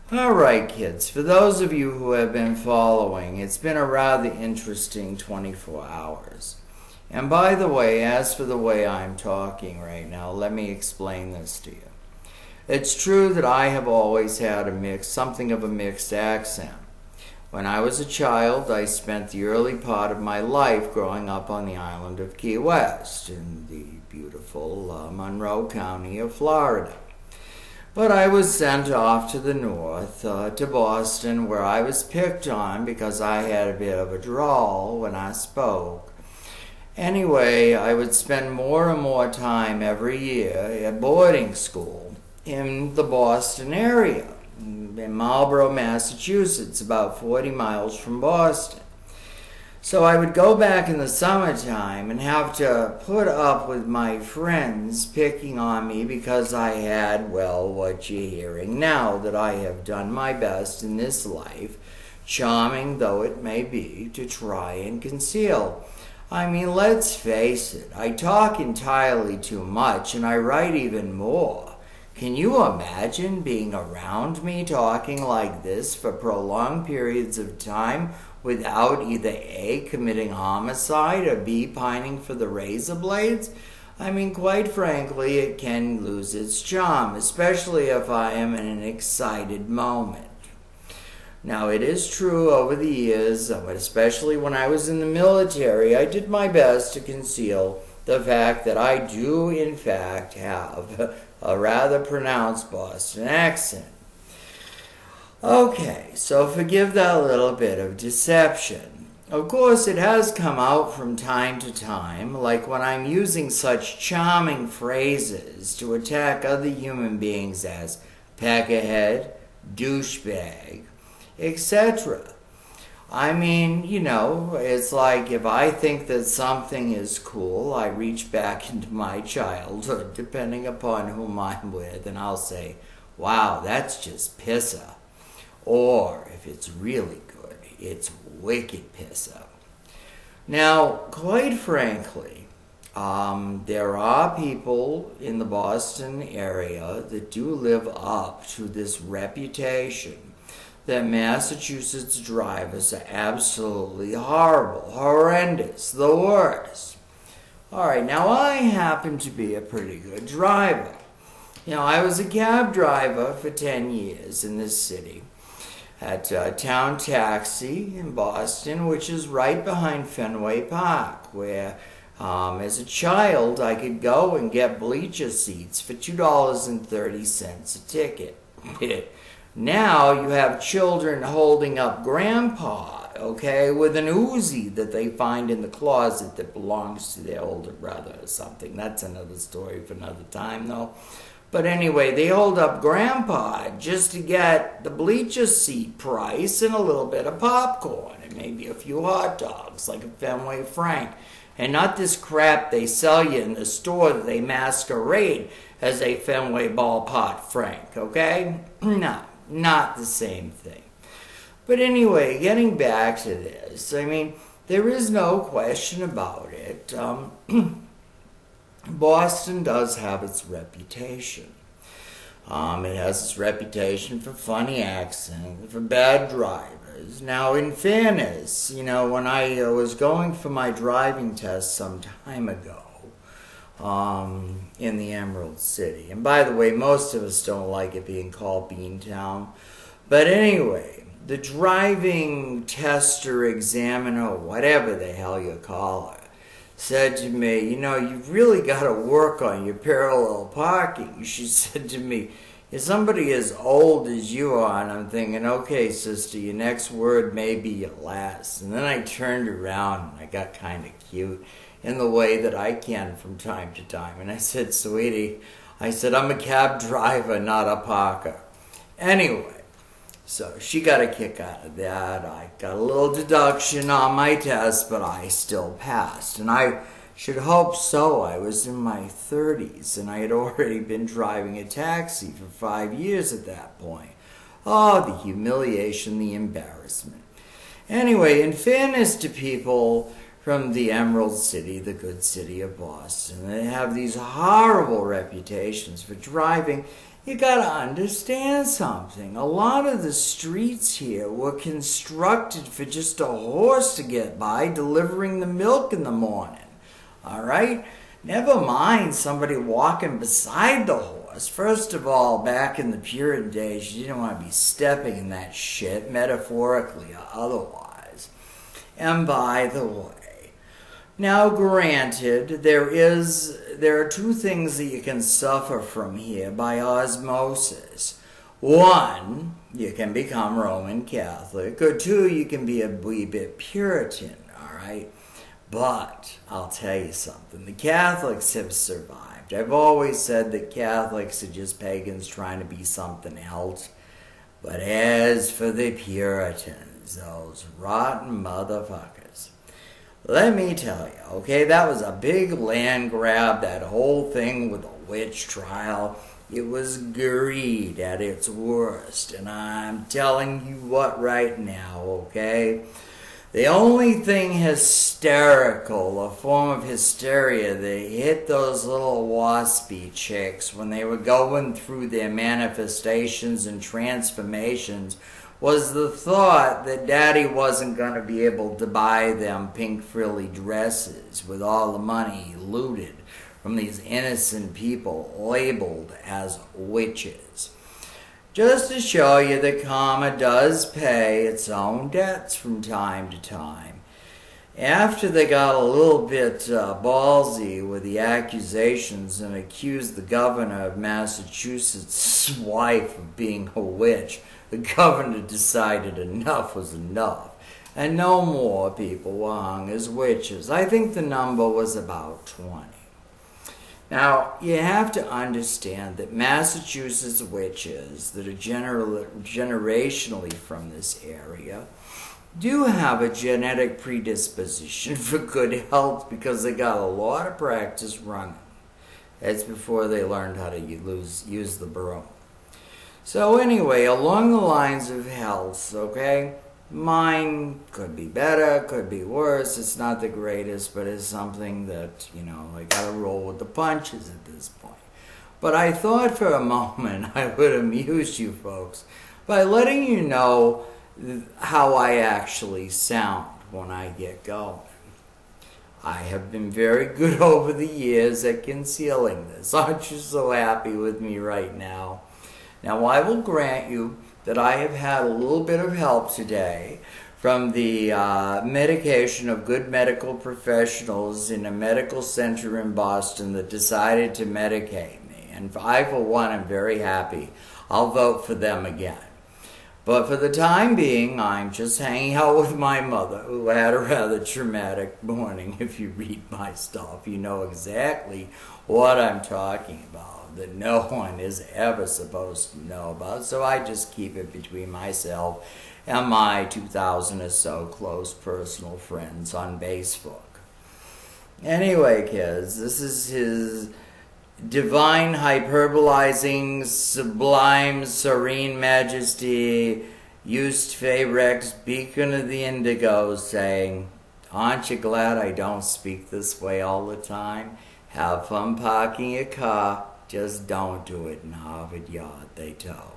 All right, kids, for those of you who have been following, it's been a rather interesting 24 hours. And by the way, as for the way I'm talking right now, let me explain this to you. It's true that I have always had something of a mixed accent. When I was a child, I spent the early part of my life growing up on the island of Key West in the beautiful Monroe County of Florida. But I was sent off to the north, to Boston, where I was picked on because I had a bit of a drawl when I spoke. Anyway, I would spend more and more time every year at boarding school in the Boston area, in Marlborough, Massachusetts, about 40 miles from Boston. So I would go back in the summertime and have to put up with my friends picking on me because I had, well, what you're hearing now, that I have done my best in this life, charming though it may be, to try and conceal. I mean, let's face it, I talk entirely too much and I write even more. Can you imagine being around me talking like this for prolonged periods of time without either A, committing homicide, or B, pining for the razor blades? I mean, quite frankly, it can lose its charm, especially if I am in an excited moment. Now, it is true over the years, especially when I was in the military, I did my best to conceal the fact that I do, in fact, have a rather pronounced Boston accent. Okay, so forgive that little bit of deception. Of course, it has come out from time to time, like when I'm using such charming phrases to attack other human beings as peckerhead, douchebag, etc. I mean, you know, it's like if I think that something is cool, I reach back into my childhood, depending upon whom I'm with, and I'll say, wow, that's just pissa. Or, if it's really good, it's wicked pissa. Now, quite frankly, there are people in the Boston area that do live up to this reputation that Massachusetts drivers are absolutely horrible, horrendous, the worst. All right, now I happen to be a pretty good driver. You know, I was a cab driver for 10 years in this city at Town Taxi in Boston, which is right behind Fenway Park, where as a child I could go and get bleacher seats for $2.30 a ticket. Now you have children holding up grandpa, okay, with an Uzi that they find in the closet that belongs to their older brother or something. That's another story for another time, though. But anyway, they hold up grandpa just to get the bleacher seat price and a little bit of popcorn and maybe a few hot dogs, like a Fenway Frank. And not this crap they sell you in the store that they masquerade as a Fenway Ballpark Frank, okay? No, not the same thing. But anyway, getting back to this, I mean, there is no question about it. Boston does have its reputation. It has its reputation for funny accent, for bad drivers. Now, in fairness, you know, when I was going for my driving test some time ago in the Emerald City, and by the way, most of us don't like it being called Beantown, but anyway, the driving tester, examiner, whatever the hell you call it, said to me, you know, you've really got to work on your parallel parking. She said to me, if somebody as old as you are, and I'm thinking, okay, sister, your next word may be your last. And then I turned around and I got kind of cute in the way that I can from time to time. And I said, sweetie, I said, I'm a cab driver, not a parker. Anyway, so she got a kick out of that. I got a little deduction on my test, but I still passed. And I should hope so. I was in my 30s, and I had already been driving a taxi for 5 years at that point. Oh, the humiliation, the embarrassment. Anyway, in fairness to people from the Emerald City, the good city of Boston, they have these horrible reputations for driving You gotta understand something. A lot of the streets here were constructed for just a horse to get by delivering the milk in the morning. All right? Never mind somebody walking beside the horse. First of all, back in the Puritan days, you didn't want to be stepping in that shit, metaphorically or otherwise. And by the way, now granted, there are two things that you can suffer from here by osmosis. One, you can become Roman Catholic, or two, you can be a wee bit Puritan, all right? But I'll tell you something, the Catholics have survived. I've always said that Catholics are just pagans trying to be something else. But as for the Puritans, those rotten motherfuckers, let me tell you, okay, that was a big land grab, that whole thing with the witch trial. It was greed at its worst, and I'm telling you what right now, okay? The only thing hysterical, a form of hysteria that hit those little waspy chicks when they were going through their manifestations and transformations was the thought that Daddy wasn't going to be able to buy them pink frilly dresses with all the money he looted from these innocent people labeled as witches. Just to show you that karma does pay its own debts from time to time. After they got a little bit ballsy with the accusations and accused the governor of Massachusetts' wife of being a witch, the governor decided enough was enough, and no more people were hung as witches. I think the number was about 20. Now, you have to understand that Massachusetts witches that are generationally from this area do have a genetic predisposition for good health because they got a lot of practice running. That's before they learned how to use the broom. So anyway, along the lines of health, okay, mine could be better, could be worse. It's not the greatest, but it's something that, I gotta roll with the punches at this point. But I thought for a moment I would amuse you folks by letting you know how I actually sound when I get going. I have been very good over the years at concealing this. Aren't you so happy with me right now? Now, I will grant you that I have had a little bit of help today from the medication of good medical professionals in a medical center in Boston that decided to medicate me. And I, for one, am very happy. I'll vote for them again. But for the time being, I'm just hanging out with my mother, who had a rather traumatic morning. If you read my stuff, you know exactly what I'm talking about, that no one is ever supposed to know about. So I just keep it between myself and my 2,000 or so close personal friends on Facebook. Anyway, kids, this is his divine, hyperbolizing, sublime, serene majesty, used Phaerex, beacon of the indigo, saying, aren't you glad I don't speak this way all the time? Have fun parking your car, just don't do it in Harvard Yard, they tell.